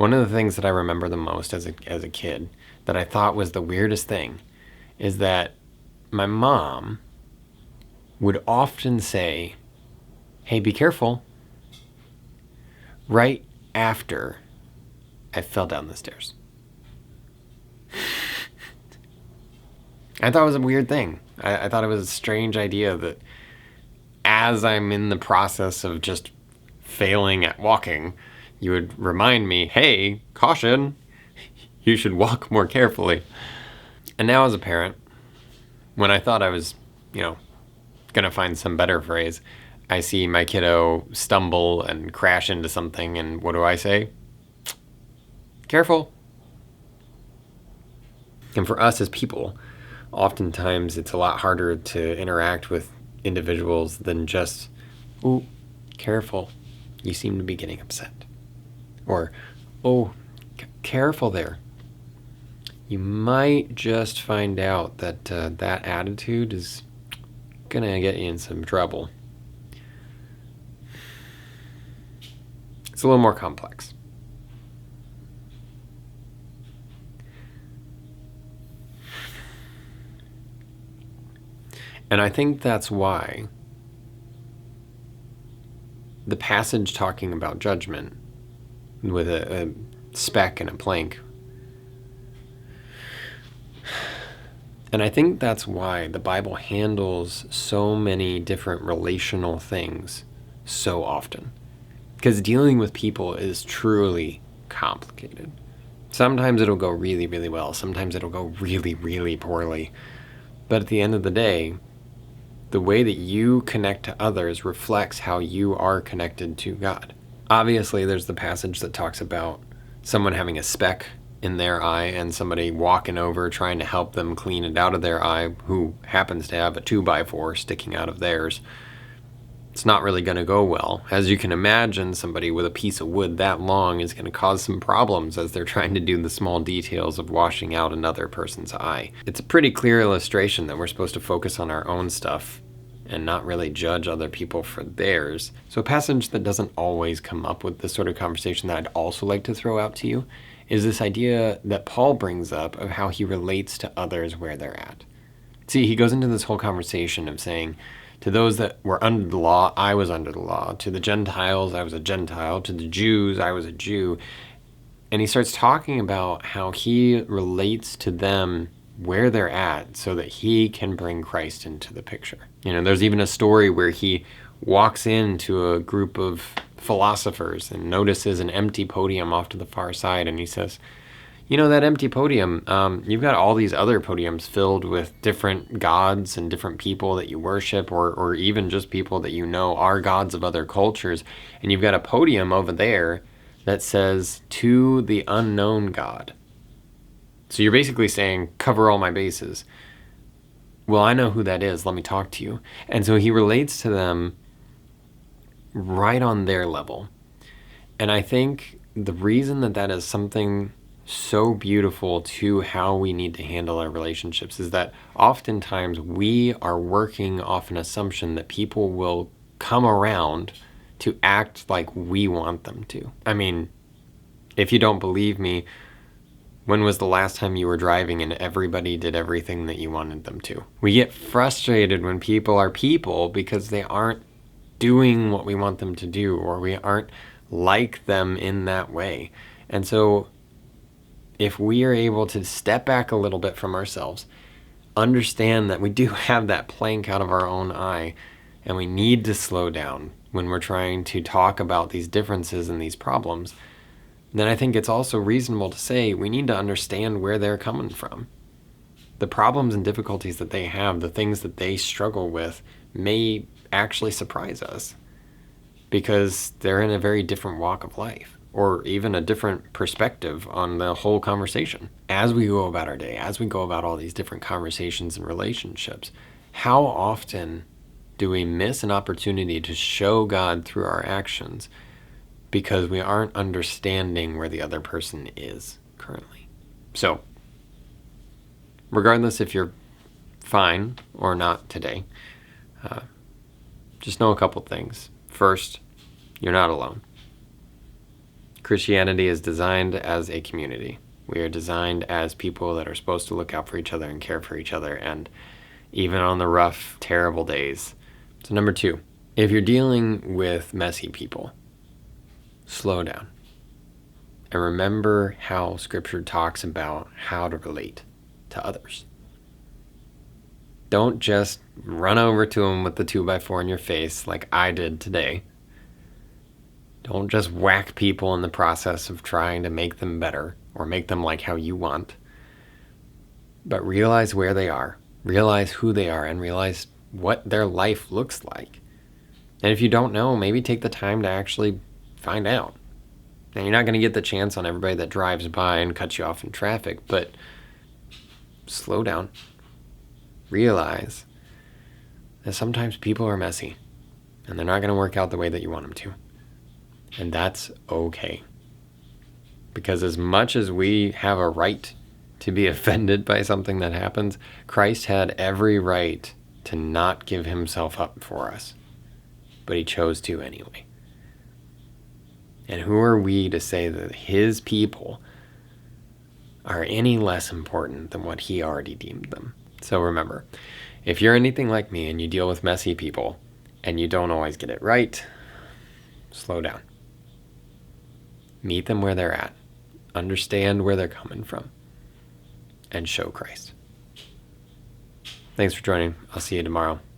One of the things that I remember the most as a kid that I thought was the weirdest thing is that my mom would often say, "Hey, be careful," right after I fell down the stairs. I thought it was a weird thing. I thought it was a strange idea that as I'm in the process of just failing at walking, you would remind me, "Hey, caution, you should walk more carefully." And now as a parent, when I thought I was, gonna find some better phrase, I see my kiddo stumble and crash into something, and what do I say? Careful. And for us as people, oftentimes it's a lot harder to interact with individuals than just, "Ooh, careful, you seem to be getting upset." Or, "Oh, careful there. You might just find out that that attitude is gonna get you in some trouble." It's a little more complex. And I think that's why the passage talking about judgment with a speck and a plank, and I think that's why the Bible handles so many different relational things so often. Because dealing with people is truly complicated. Sometimes it'll go really, really well. Sometimes it'll go really, really poorly. But at the end of the day, the way that you connect to others reflects how you are connected to God. Obviously, there's the passage that talks about someone having a speck in their eye and somebody walking over trying to help them clean it out of their eye who happens to have a 2x4 sticking out of theirs. It's not really going to go well. As you can imagine, somebody with a piece of wood that long is going to cause some problems as they're trying to do the small details of washing out another person's eye. It's a pretty clear illustration that we're supposed to focus on our own stuff and not really judge other people for theirs. So a passage that doesn't always come up with this sort of conversation that I'd also like to throw out to you is this idea that Paul brings up of how he relates to others where they're at. See, he goes into this whole conversation of saying, to those that were under the law, I was under the law. To the Gentiles, I was a Gentile. To the Jews, I was a Jew. And he starts talking about how he relates to them where they're at so that he can bring Christ into the picture. There's even a story where he walks into a group of philosophers and notices an empty podium off to the far side, and he says, that empty podium, you've got all these other podiums filled with different gods and different people that you worship, or even just people that are gods of other cultures. And you've got a podium over there that says, "To the unknown God." So you're basically saying, cover all my bases. Well, I know who that is. Let me talk to you. And so he relates to them right on their level. And I think the reason that is something so beautiful to how we need to handle our relationships is that oftentimes we are working off an assumption that people will come around to act like we want them to. I mean, if you don't believe me, when was the last time you were driving and everybody did everything that you wanted them to? We get frustrated when people are people because they aren't doing what we want them to do, or we aren't like them in that way. And so if we are able to step back a little bit from ourselves, understand that we do have that plank out of our own eye, and we need to slow down when we're trying to talk about these differences and these problems, then I think it's also reasonable to say we need to understand where they're coming from. The problems and difficulties that they have, the things that they struggle with, may actually surprise us because they're in a very different walk of life, or even a different perspective on the whole conversation. As we go about our day, as we go about all these different conversations and relationships, how often do we miss an opportunity to show God through our actions because we aren't understanding where the other person is currently? So, regardless if you're fine or not today, just know a couple things. First, you're not alone. Christianity is designed as a community. We are designed as people that are supposed to look out for each other and care for each other, and even on the rough, terrible days. So number 2, if you're dealing with messy people, slow down. And remember how Scripture talks about how to relate to others. Don't just run over to them with the 2x4 in your face like I did today. Don't just whack people in the process of trying to make them better or make them like how you want. But realize where they are, realize who they are, and realize what their life looks like. And if you don't know, maybe take the time to actually find out. Now, you're not going to get the chance on everybody that drives by and cuts you off in traffic, but slow down. Realize that sometimes people are messy and they're not going to work out the way that you want them to. And that's okay. Because as much as we have a right to be offended by something that happens, Christ had every right to not give himself up for us. But he chose to anyway. And who are we to say that his people are any less important than what he already deemed them? So remember, if you're anything like me and you deal with messy people and you don't always get it right, slow down. Meet them where they're at. Understand where they're coming from. And show Christ. Thanks for joining. I'll see you tomorrow.